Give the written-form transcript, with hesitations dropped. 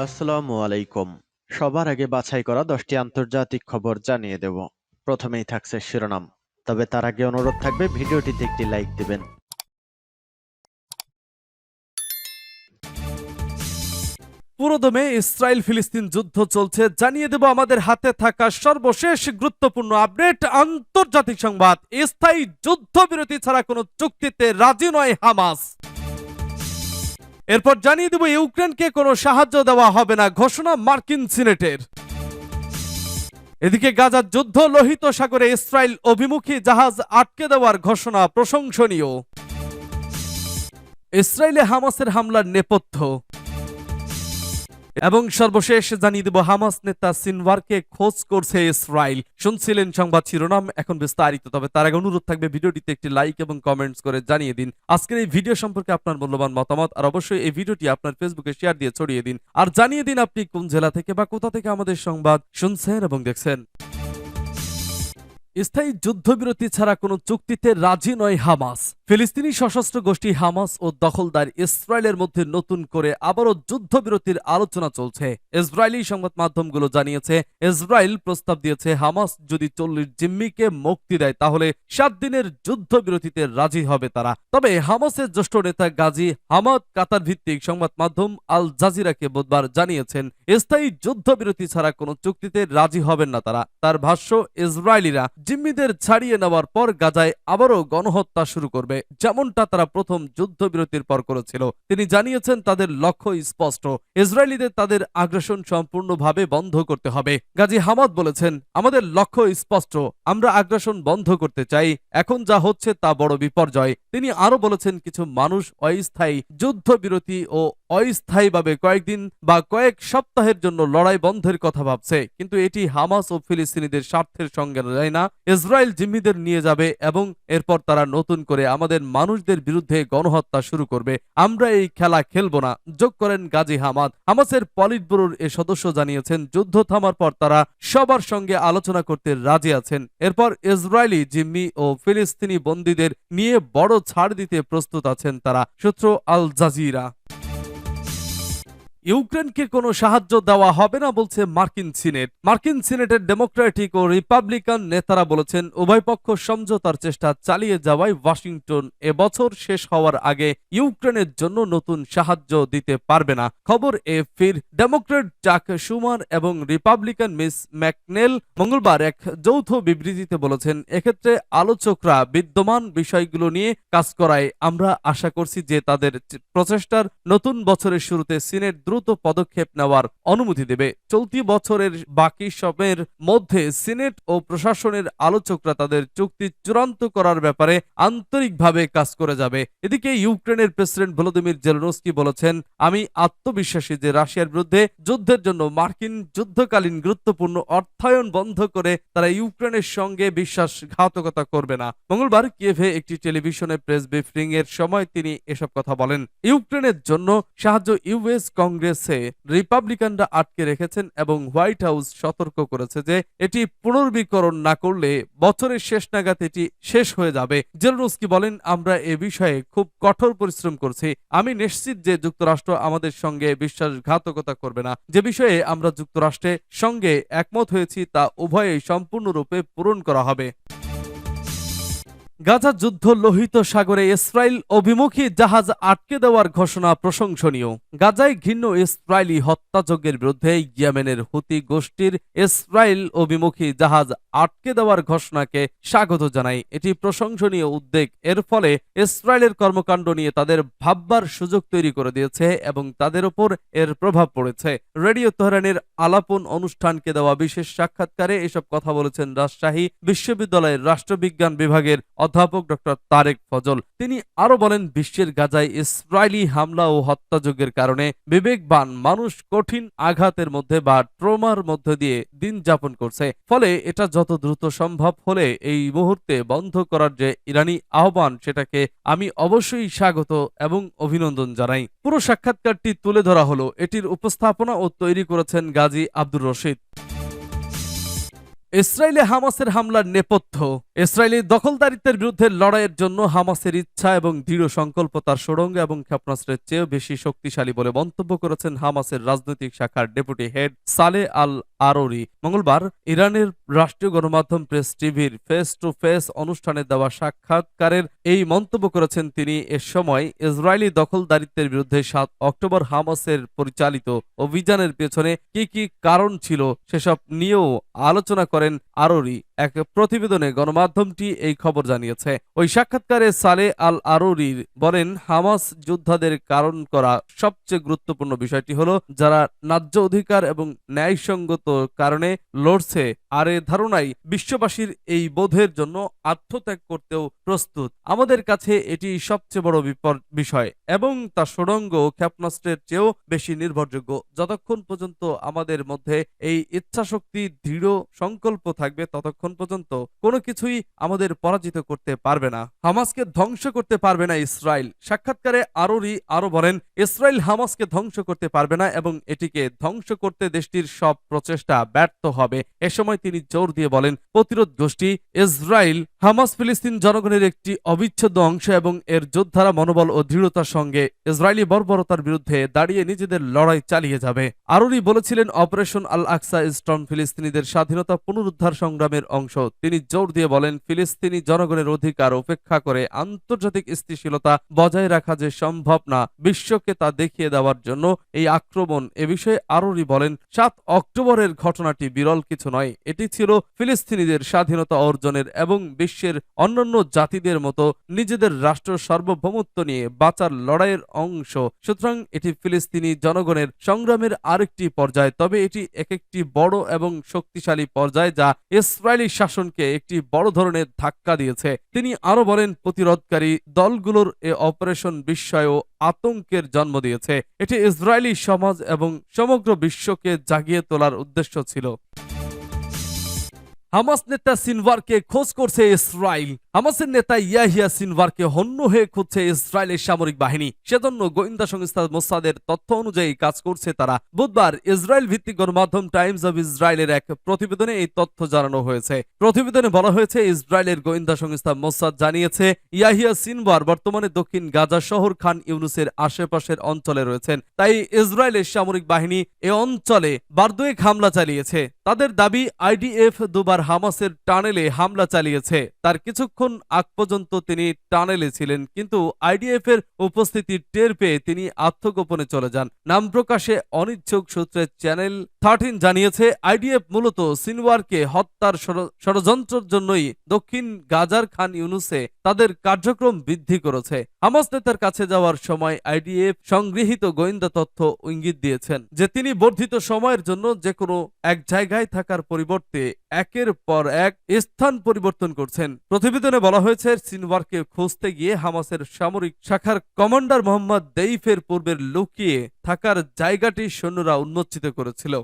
আসসালামু আলাইকুম। সবার আগে বাছাই করা 10টি আন্তর্জাতিক খবর জানিয়ে দেব। প্রথমেই থাকছে শিরোনাম। তবে তার আগে অনুরোধ থাকবে ভিডিওটিতে একটি লাইক দিবেন। পুরোদমে ইসরায়েল ফিলিস্তিন যুদ্ধ চলছে, জানিয়ে দেব আমাদের হাতে থাকা সর্বশেষ গুরুত্বপূর্ণ আপডেট। আন্তর্জাতিক সংবাদ, স্থায়ী যুদ্ধবিরতি ছাড়া কোনো চুক্তিতে রাজি নয় হামাস। এরপর জানিয়ে দেব ইউক্রেনকে কোনো সাহায্য দেওয়া হবে না, ঘোষণা মার্কিন সিনেটের। এদিকে গাজার যুদ্ধ, লোহিত সাগরে ইসরায়েল অভিমুখী জাহাজ আটকে দেওয়ার ঘোষণা প্রশংসনীয়। ইসরায়েলে হামাসের হামলার নেপথ্য এবং সর্বশেষ জানিয়ে দেব হামাস নেতা সিনওয়ারকে খোঁজ করছে ইসরায়েল। শুনছিলেন সংবাদ শিরোনাম, এখন বিস্তারিত। তবে তার আগে অনুরোধ থাকবে ভিডিওটিতে একটি লাইক এবং কমেন্টস করে জানিয়ে দিন আজকের এই ভিডিও সম্পর্কে আপনার মূল্যবান মতামত। আর অবশ্যই এই ভিডিওটি আপনার ফেসবুকে শেয়ার দিয়ে ছড়িয়ে দিন। আর জানিয়ে দিন আপনি কোন জেলা থেকে বা কোথা থেকে আমাদের সংবাদ শুনছেন এবং দেখছেন। স্থায়ী যুদ্ধবিরতি ছাড়া কোনো চুক্তিতে রাজি নয় হামাস। ফিলিস্তিনি সশস্ত্র গোষ্ঠী হামাস ও দখলদার ইসরায়েলের মধ্যে নতুন করে আবারও যুদ্ধবিরতির আলোচনা চলছে। ইসরায়েলি সংবাদ মাধ্যমগুলো জানিয়েছে, ইসরায়েল প্রস্তাব দিয়েছে হামাস যদি 40 জিম্মিকে মুক্তি দেয় তাহলে 7 দিনের যুদ্ধবিরতিতে রাজি হবে তারা। তবে হামাসের জ্যেষ্ঠ নেতা গাজী হামাদ কাতার ভিত্তিক সংবাদ মাধ্যম আল জাজিরাকে বুধবার জানিয়েছেন, স্থায়ী যুদ্ধবিরতি ছাড়া কোনো চুক্তিতে রাজি হবেন না তারা। তার ভাষ্য, ইসরায়েলিরা জিম্মিদের ছাড়িয়ে নেওয়ার পর গাজায় আবারও গণহত্যা শুরু করবে, যেমনটা তারা প্রথম যুদ্ধবিরতির পর করেছিল। তিনি জানিয়েছেন তাদের লক্ষ্য স্পষ্ট, ইসরায়েলিদের তাদের আগ্রাসন সম্পূর্ণভাবে বন্ধ করতে হবে। গাজী হামাদ বলেছেন, আমাদের লক্ষ্য স্পষ্ট, আমরা আগ্রাসন বন্ধ করতে চাই। এখন যা হচ্ছে তা বড় বিপর্যয়। তিনি আরো বলেছেন, কিছু মানুষ অস্থায়ী যুদ্ধবিরতি ও অস্থায়ীভাবে কয়েকদিন বা কয়েক সপ্তাহের জন্য লড়াই বন্ধের কথা ভাবছে, কিন্তু এটি হামাস ও ফিলিস্তিনিদের স্বার্থের সঙ্গে যায় না। ইসরায়েল জিম্মিদের নিয়ে যাবে এবং এরপর তারা নতুন করে আমাদের মানুষদের বিরুদ্ধে গণহত্যা শুরু করবে। আমরা এই খেলা খেলব না, যোগ করেন গাজী হামাদ। হামাসের পলিট ব্যুরোর এ সদস্য জানিয়েছেন, যুদ্ধ থামার পর তারা সবার সঙ্গে আলোচনা করতে রাজি আছেন। এরপর ইসরায়েলি জিম্মি ও ফিলিস্তিনি বন্দীদের নিয়ে বড় ছাড় দিতে প্রস্তুত আছেন তারা। সূত্র আল জাজিরা। ইউক্রেনকে কোনো সাহায্য দেওয়া হবে না বলছে মার্কিন সিনেট। মার্কিন সিনেটের ডেমোক্রেটিক ও রিপাবলিকান নেতারা বলেছেন, উভয় পক্ষ সমঝোতার চেষ্টা চালিয়ে যাওয়ায় ওয়াশিংটন এবছর শেষ হওয়ার আগে ইউক্রেনের জন্য নতুন সাহায্য দিতে পারবে না। খবর এএফপির। ডেমোক্রেট চাক শুমার এবং রিপাবলিকান মিস ম্যাকনেল মঙ্গলবার এক যৌথ বিবৃতিতে বলেছেন, এক্ষেত্রে আলোচকরা বিদ্যমান বিষয়গুলো নিয়ে কাজ করায় আমরা আশা করছি যে তাদের প্রচেষ্টার নতুন বছরের শুরুতে সিনেট দ্রুত পদক্ষেপ নেওয়ার অনুমতি দেবে। চলতি বছরের বাকি সময়ের মধ্যে সিনেট ও প্রশাসনের আলোচকরা তাদের চুক্তি চূড়ান্ত করার ব্যাপারে আন্তরিকভাবে কাজ করে যাবে। এদিকে ইউক্রেনের প্রেসিডেন্ট ভলোদিমির জেলেনস্কি বলেছেন, আমি আত্মবিশ্বাসী যে রাশিয়ার বিরুদ্ধে যুদ্ধের জন্য মার্কিন যুদ্ধকালীন গুরুত্বপূর্ণ অর্থায়ন বন্ধ করে তারা ইউক্রেনের সঙ্গে বিশ্বাসঘাতকতা করবে না। মঙ্গলবার কিয়েভে একটি টেলিভিশনে প্রেস ব্রিফিং এর সময় তিনি এসব কথা বলেন। ইউক্রেনের জন্য সাহায্য ইউএস কংগ্রেসে রিপাবলিকানরা আটকে রেখেছেন এবং হোয়াইট হাউস সতর্ক করেছে যে এটি পুনর্বীকরণ না করলে বছরের শেষ নাগাদ এটি শেষ হয়ে যাবে। জেলেনস্কি বলেন, আমরা এ বিষয়ে খুব কঠোর পরিশ্রম করছি। আমি নিশ্চিত যে যুক্তরাষ্ট্র আমাদের সঙ্গে বিশ্বাসঘাতকতা করবে না। যে বিষয়ে আমরা যুক্তরাষ্ট্রের সঙ্গে একমত হয়েছি তা উভয়েই সম্পূর্ণরূপে পূরণ করা হবে। গাজা যুদ্ধ, লোহিত সাগরে ইসরায়েল অভিমুখী জাহাজ আটকে দেওয়ার ঘোষণা প্রশংসনীয়। গাজায় ঘৃণ্য ইসরায়েলি হত্যাযজ্ঞের বিরুদ্ধে ইয়েমেনের হুতি গোষ্ঠীর ইসরায়েল অভিমুখী জাহাজ আটকে দেওয়ার ঘোষণাকে স্বাগত জানায়। এটি প্রশংসনীয় উদ্যোগ। এর ফলে ইসরায়েলের কর্মকাণ্ড নিয়ে তাদের ভাববার সুযোগ তৈরি করে দিয়েছে এবং তাদের উপর এর প্রভাব পড়েছে। রেডিও তেহরানের আলাপন অনুষ্ঠানকে দেওয়া বিশেষ সাক্ষাৎকারে এসব কথা বলেছেন রাজশাহী বিশ্ববিদ্যালয়ের রাষ্ট্রবিজ্ঞান বিভাগের অধ্যাপক ডক্টর তারেক ফজল। তিনি আরো বলেন, বিশ্বের গাজায় ইসরায়েলি হামলা ও হত্যাযজ্ঞের কারণে বিবেকবান মানুষ কঠিন আঘাতের মধ্যে বা ট্রমার মধ্যে দিয়ে দিন যাপন করছে। ফলে এটা যত দ্রুত সম্ভব হলে এই মুহূর্তে বন্ধ করার যে ইরানি আহ্বান, সেটাকে আমি অবশ্যই স্বাগত এবং অভিনন্দন জানাই। পুরো সাক্ষাৎকারটি তুলে ধরা হলো। এটির উপস্থাপনা ও তৈরি করেছেন গাজী আব্দুর রশিদ। ইসরায়েলে হামাসের হামলার নেপথ্য। ইসরায়েলি দখলদারিত্বের বিরুদ্ধে লড়াইয়ের জন্য হামাসের ইচ্ছা এবং দৃঢ় সংকল্প তার সুড়ঙ্গ এবং ক্ষেপণাস্ত্রের চেয়েও বেশি শক্তিশালী বলে মন্তব্য করেছেন হামাসের রাজনৈতিক শাখার ডেপুটি হেড সালে আল আরোরি মঙ্গলবার ইরানের রাষ্ট্রীয় গণমাধ্যম প্রেস টিভির ফেস টু ফেস অনুষ্ঠানে দেওয়া সাক্ষাৎকারের এই মন্তব্য করেছেন তিনি। এ সময় ইসরায়েলি দখলদারিত্বের বিরুদ্ধে 7 অক্টোবর হামাসের পরিচালিত অভিযানের পেছনে কি কি কারণ ছিল সেসব নিয়েও আলোচনা করেন আরোরি। এক প্রতিবেদনে গণমাধ্যমটি এই খবর জানিয়েছে। ওই সাক্ষাৎকারে সালে আল আরোরি বলেন, হামাস যোদ্ধাদের কারণ করা সবচেয়ে গুরুত্বপূর্ণ বিষয়টি হলো যারা ন্যায্য অধিকার এবং ন্যায়সঙ্গত কারণে লড়ছে, আর এ ধারণাই বিশ্ববাসীর এই বোধের জন্য আত্মত্যাগ করতেও প্রস্তুত। আমাদের কাছে এটি সবচেয়ে বড় বিষয় এবং তা সুড়ঙ্গ ক্ষেপণাস্ত্রের চেয়েও বেশি নির্ভরযোগ্য। যতক্ষণ পর্যন্ত আমাদের মধ্যে এই ইচ্ছাশক্তি দৃঢ় সংকল্প থাকবে ততক্ষণ পর্যন্ত কোনো কিছুই আমাদের পরাজিত করতে পারবে না, হামাসকে ধ্বংস করতে পারবে না ইসরায়েল। সাক্ষাৎকারে আরোরি আরো বলেন, ইসরায়েল হামাসকে ধ্বংস করতে পারবে না এবং এটিকে ধ্বংস করতে দেশটির সব প্রচেষ্টা ব্যর্থ হবে। এ সময় তিনি জোর দিয়ে বলেন, প্রতিরোধ গোষ্ঠী ইসরায়েল হামাস ফিলিস্তিন জনগণের একটি অবিচ্ছেদ্য অংশ এবং এর যোদ্ধারা মনোবল ও দৃঢ়তার সঙ্গে ইসরায়েলি বর্বরতার বিরুদ্ধে দাঁড়িয়ে নিজেদের লড়াই চালিয়ে যাবে। আরোরি বলেছিলেন, অপারেশন আল আকসা স্টর্ম ফিলিস্তিনিদের স্বাধীনতা পুনরুদ্ধার সংগ্রামের অংশ। তিনি জোর দিয়ে বলেন, ফিলিস্তিনি জনগণের অধিকার উপেক্ষা করে আন্তর্জাতিক স্থিতিশীলতা বজায় রাখা যে সম্ভব না, বিশ্বকে তা দেখিয়ে দেওয়ার জন্য এই আক্রমণ। এ বিষয়ে আরোরি বলেন, 7 অক্টোবরের ঘটনাটি বিরল কিছু নয়, এটি ছিল ফিলিস্তিনিদের স্বাধীনতা অর্জনের এবং বিশ্বের অন্যান্য জাতিদের মতো নিজেদের রাষ্ট্র সার্বভৌমত্ব নিয়ে বাঁচার লড়াইয়ের অংশ। সুতরাং এটি ফিলিস্তিনি জনগণের সংগ্রামের আরেকটি পর্যায়, তবে এটি একটি বড় এবং শক্তিশালী পর্যায় যা ইসরায়েলি শাসনকে একটি বড় ধরনের ধাক্কা দিয়েছে। তিনি আরো বলেন, প্রতিরোধকারী দলগুলোর এ অপারেশন বিস্ময় ও আতঙ্কের জন্ম দিয়েছে। এটি ইসরায়েলি সমাজ এবং সমগ্র বিশ্বকে জাগিয়ে তোলার উদ্দেশ্য ছিল। হামাস নেতা সিনওয়ারকে খোঁজ করছে ইসরায়েল। হামাসের নেতা ইয়াহিয়া সিনওয়ারকে হন্য হয়ে খুঁজছে ইসরায়েলের সামরিক বাহিনী। সেজন্য গোয়েন্দা সংস্থা মোসাদের তথ্য অনুযায়ী কাজ করছে তারা। বুধবার ইসরায়েল ভিত্তিক গণমাধ্যম টাইমস অব ইসরায়েলের এক প্রতিবেদনে এই তথ্য জানানো হয়েছে। প্রতিবেদনে বলা হয়েছে, ইসরায়েলের গোয়েন্দা সংস্থা মোসাদ জানিয়েছে ইয়াহিয়া সিনওয়ার বর্তমানে দক্ষিণ গাজা শহর খান ইউনুসের আশেপাশের অঞ্চলে রয়েছেন। তাই ইসরায়েলের সামরিক বাহিনী এ অঞ্চলে বারদুয়েক হামলা চালিয়েছে। তাদের দাবি, আইডিএফ দুবার হামাসের টানেলে হামলা চালিয়েছে। তার কিছুক্ষণ আগ পর্যন্ত তিনি টানেলে ছিলেন, কিন্তু আইডিএফ এর উপস্থিতি টের পেয়ে তিনি আত্মগোপনে চলে যান। নাম প্রকাশে অনিচ্ছুক সূত্রে চ্যানেল 13 জানিয়েছে, আইডিএফ মূলত সিনওয়ারকে হত্যার ষড়যন্ত্রের জন্যই দক্ষিণ গাজার খান ইউনুসে তাদের কার্যক্রম বৃদ্ধি করেছে। হামাস নেতার কাছে যাওয়ার সময় আইডিএফ সংগৃহীত গোয়েন্দা তথ্য ইঙ্গিত দিয়েছেন যে তিনি বর্ধিত সময়ের জন্য যে কোনো এক জায়গায় থাকার পরিবর্তে একের পর এক স্থান পরিবর্তন করছেন। প্রতিবেদনে বলা হয়েছে, সিনওয়ারকে খুঁজতে গিয়ে হামাসের সামরিক শাখার কমান্ডার মোহাম্মদ দেইফের পূর্বের লুকিয়ে থাকার জায়গাটি সৈন্যরা উন্মোচিত করেছিল।